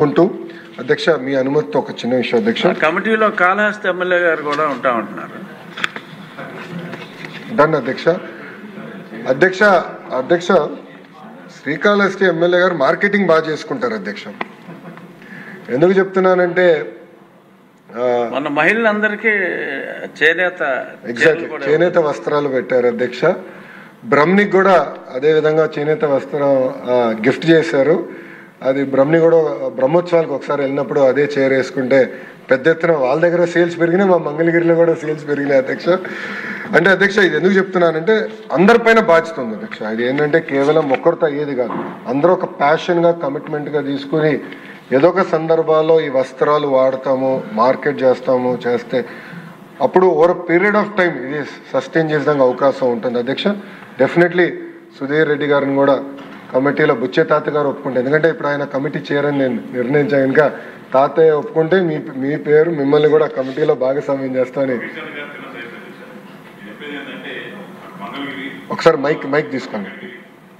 ఉంటూ అధ్యక్ష మీ అనుమతితో ఒక చిన్న విషయం అధ్యక్ష. కమిటీలో కాళహస్తి ఎమ్మెల్యే గారు కూడా ఉంటా ఉంటున్నారు. డన్ అధ్యక్ష. అధ్యక్ష అధ్యక్ష శ్రీకాళహస్తి ఎమ్మెల్యే గారు మార్కెటింగ్ బాగా చేసుకుంటారు అధ్యక్ష. ఎందుకు చెప్తున్నానంటే మన మహిళలందరికీ చేనేత వస్త్రాలు పెట్టారు అధ్యక్ష. బ్రహ్మణికి కూడా అదే విధంగా చేనేత వస్త్రం గిఫ్ట్ చేశారు. అది బ్రహ్మణి కూడా బ్రహ్మోత్సవాలకు ఒకసారి వెళ్ళినప్పుడు అదే చీర వేసుకుంటే పెద్ద ఎత్తున వాళ్ళ దగ్గర సేల్స్ పెరిగినాయి, మా మంగళగిరిలో కూడా సేల్స్ పెరిగినాయి అధ్యక్ష. అంటే అధ్యక్ష ఇది ఎందుకు చెప్తున్నానంటే అందరిపైన బాధ్యత ఉంది అధ్యక్ష. ఇది ఏంటంటే కేవలం ఒక్కరితో అయ్యేది కాదు, అందరూ ఒక ప్యాషన్గా కమిట్మెంట్గా తీసుకుని ఏదో ఒక సందర్భాల్లో ఈ వస్త్రాలు వాడతాము, మార్కెట్ చేస్తే అప్పుడు ఓవర్ పీరియడ్ ఆఫ్ టైం ఇది సస్టైన్ చేసేదానికి అవకాశం ఉంటుంది అధ్యక్ష. డెఫినెట్లీ సుధీర్ రెడ్డి గారిని కూడా కమిటీలో బుచ్చే తాత గారు ఒప్పుకుంటే, ఎందుకంటే ఇప్పుడు ఆయన కమిటీ చేరని నేను నిర్ణయించాను కనుక తాతయ్య ఒప్పుకుంటే మీ పేరు మిమ్మల్ని కూడా కమిటీలో భాగస్వామ్యం చేస్తామని. ఒకసారి మైక్ తీసుకోండి,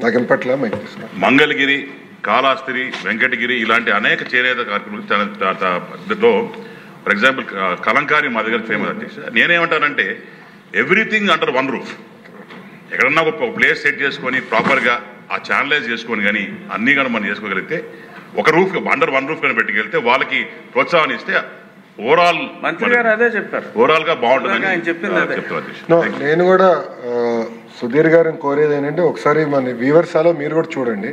నాకు ఇంపట్ల మైక్ తీసుకోండి. మంగళగిరి, కాళహస్తి, వెంకటగిరి ఇలాంటి అనేక చేనేత కార్యక్రమాలు ఫర్ ఎగ్జాంపుల్ కలంకారీ మా దగ్గర ఫేమస్ అధ్యక్ష. నేనేమంటానంటే ఎవ్రీథింగ్ అండర్ వన్ రూఫ్. ఎక్కడన్నా ఒక ప్లేస్ సెట్ చేసుకొని ప్రాపర్గా ఆ ఛానలైజ్ చేసుకొని కానీ అన్నీ కానీ మనం చేసుకోగలిగితే ఒక రూఫ్ అండర్ వన్ రూఫ్ కానీ పెట్టుకెళ్తే వాళ్ళకి ప్రోత్సాహం ఇస్తే ఓవరాల్ మంత్రి గారు అదే చెప్పారు, ఓవరాల్ గా బాగుంటుందని చెప్తున్నారు. నేను కూడా సుధీర్ గారిని కోరేది ఏంటంటే ఒకసారి మన వ్యూవర్సాలో మీరు కూడా చూడండి,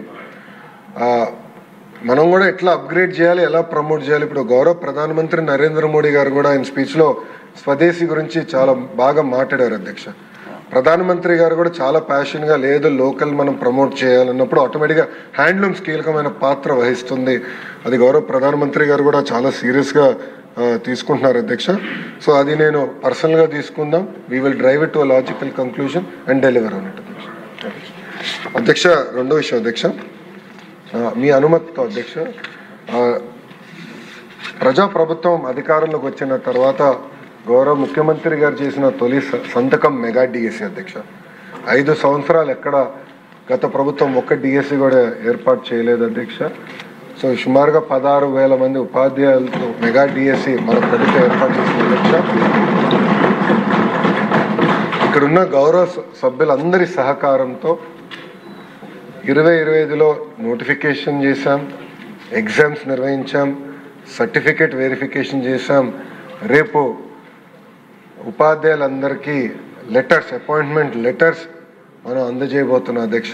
మనం కూడా ఎట్లా అప్గ్రేడ్ చేయాలి, ఎలా ప్రమోట్ చేయాలి. ఇప్పుడు గౌరవ ప్రధానమంత్రి నరేంద్ర మోడీ గారు కూడా ఆయన స్పీచ్లో స్వదేశీ గురించి చాలా బాగా మాట్లాడారు అధ్యక్ష. ప్రధానమంత్రి గారు కూడా చాలా ప్యాషన్గా లేదు లోకల్ మనం ప్రమోట్ చేయాలన్నప్పుడు ఆటోమేటిక్గా హ్యాండ్లూమ్స్ కీలకమైన పాత్ర వహిస్తుంది. అది గౌరవ ప్రధానమంత్రి గారు కూడా చాలా సీరియస్గా తీసుకుంటున్నారు అధ్యక్ష. సో అది నేను పర్సనల్గా తీసుకుందాం. We will drive it to a logical conclusion and deliver on it అధ్యక్ష. అధ్యక్ష రెండో విషయం అధ్యక్ష, మీ అనుమతితో అధ్యక్ష, ప్రజాప్రభుత్వం అధికారంలోకి వచ్చిన తర్వాత గౌరవ ముఖ్యమంత్రి గారు చేసిన తొలి సంతకం మెగా డిఎస్సి అధ్యక్ష. 5 సంవత్సరాలు ఎక్కడ గత ప్రభుత్వం ఒక్క డిఎస్సి కూడా ఏర్పాటు చేయలేదు అధ్యక్ష. సో సుమారుగా 16,000 మంది ఉపాధ్యాయులతో మెగా డిఎస్సి మన ప్రభుత్వం ఏర్పాటు చేసిన అధ్యక్ష. ఇక్కడున్న గౌరవ సభ్యులందరి సహకారంతో 2025లో నోటిఫికేషన్ చేశాం, ఎగ్జామ్స్ నిర్వహించాం, సర్టిఫికేట్ వెరిఫికేషన్ చేశాం. రేపు ఉపాధ్యాయులందరికీ లెటర్స్, అపాయింట్మెంట్ లెటర్స్ మనం అందజేయబోతున్నాం అధ్యక్ష.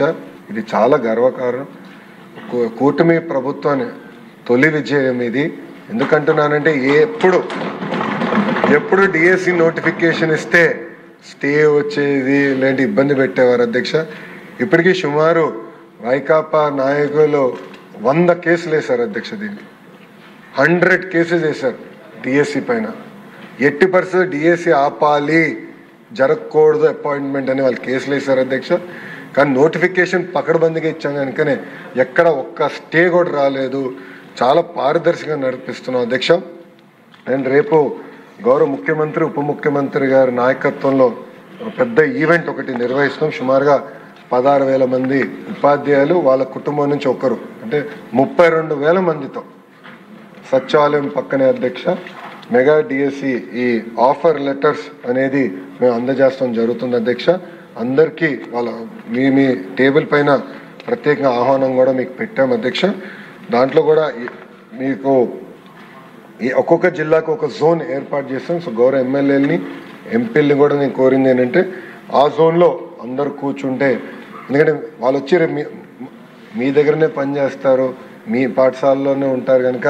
ఇది చాలా గర్వకారణం. కూటమి ప్రభుత్వాన్ని తొలి విజయం ఇది. ఎందుకంటున్నానంటే ఎప్పుడు డిఎస్సి నోటిఫికేషన్ ఇస్తే స్టే వచ్చేది, ఇలాంటి ఇబ్బంది పెట్టేవారు అధ్యక్ష. ఇప్పటికీ సుమారు వైకాపా నాయకులు 100 కేసులు వేశారు అధ్యక్ష. దీన్ని 100 కేసెస్ వేశారు డిఎస్సి పైన. 80% డిఎస్సి ఆపాలి, జరగకూడదు అపాయింట్మెంట్ అని వాళ్ళు కేసులు వేశారు అధ్యక్ష. కానీ నోటిఫికేషన్ పకడ్బందీగా ఇచ్చాం కనుకనే ఎక్కడ ఒక్క స్టే కూడా రాలేదు. చాలా పారదర్శకంగా నడిపిస్తున్నాం అధ్యక్ష. అండ్ రేపు గౌరవ ముఖ్యమంత్రి ఉప ముఖ్యమంత్రి గారి నాయకత్వంలో పెద్ద ఈవెంట్ ఒకటి నిర్వహిస్తాం. సుమారుగా 16,000 మంది ఉపాధ్యాయులు వాళ్ళ కుటుంబం నుంచి ఒకరు, అంటే 32,000 మందితో సచివాలయం పక్కనే అధ్యక్ష మెగా డిఎస్సి ఈ ఆఫర్ లెటర్స్ అనేది మేము అందజేస్తాం జరుగుతుంది అధ్యక్ష. అందరికీ మీ టేబుల్ పైన ప్రత్యేకంగా ఆహ్వానం కూడా మీకు పెట్టాం అధ్యక్ష. దాంట్లో కూడా మీకు ఒక్కొక్క జిల్లాకు ఒక జోన్ ఏర్పాటు చేస్తాం. సో గౌరవ ఎమ్మెల్యేలని ఎంపీలని కూడా నేను కోరింది ఏంటంటే ఆ జోన్లో అందరు కూర్చుంటే, ఎందుకంటే వాళ్ళు వచ్చి మీ దగ్గరనే పనిచేస్తారు, మీ పాఠశాలలోనే ఉంటారు కనుక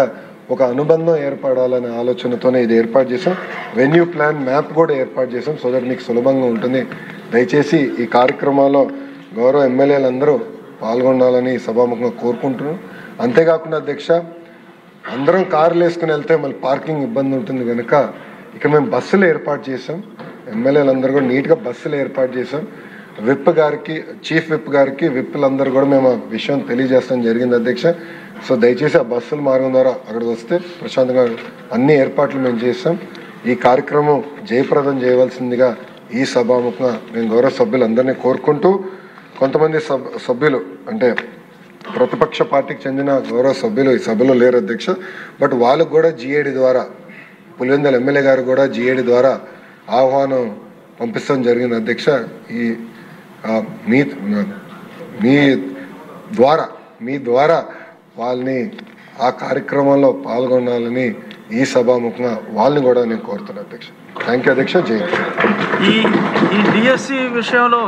ఒక అనుబంధం ఏర్పడాలనే ఆలోచనతోనే ఇది ఏర్పాటు చేసాం. వెన్యూ ప్లాన్ మ్యాప్ కూడా ఏర్పాటు చేసాం, సో దట్ మీకు సులభంగా ఉంటుంది. దయచేసి ఈ కార్యక్రమాల్లో గౌరవ ఎమ్మెల్యేలందరూ పాల్గొనాలని సభాముఖంగా కోరుకుంటున్నాం. అంతేకాకుండా అధ్యక్ష, అందరం కార్లు వేసుకుని వెళ్తే మళ్ళీ పార్కింగ్ ఇబ్బంది ఉంటుంది కనుక ఇక్కడ మేము బస్సులు ఏర్పాటు చేసాం. ఎమ్మెల్యేలందరూ కూడా నీట్గా బస్సులు ఏర్పాటు చేసాం. విప్ గారికి, చీఫ్ విప్ గారికి, విప్లందరూ కూడా మేము ఆ విషయం తెలియజేస్తాం జరిగింది అధ్యక్ష. సో దయచేసి ఆ బస్సుల మార్గం ద్వారా అక్కడికి వస్తే ప్రశాంతంగా అన్ని ఏర్పాట్లు మేము చేస్తాం. ఈ కార్యక్రమం జయప్రదం చేయవలసిందిగా ఈ సభాముఖంగా నేను గౌరవ సభ్యులందరినీ కోరుకుంటూ, కొంతమంది సభ్యులు అంటే ప్రతిపక్ష పార్టీకి చెందిన గౌరవ సభ్యులు ఈ సభలో లేరు అధ్యక్ష. బట్ వాళ్ళకు కూడా జిఏడి ద్వారా, పులివెందుల ఎమ్మెల్యే గారు కూడా జిఏడి ద్వారా ఆహ్వానం పంపించడం జరిగింది అధ్యక్ష. ఈ మీ ద్వారా వాళ్ళని ఆ కార్యక్రమంలో పాల్గొనాలని ఈ సభాముఖంగా వాళ్ళని కూడా నేను కోరుతున్నాను అధ్యక్ష. థ్యాంక్ యూ అధ్యక్ష. జై హింద్. ఈ డిఎస్సి విషయంలో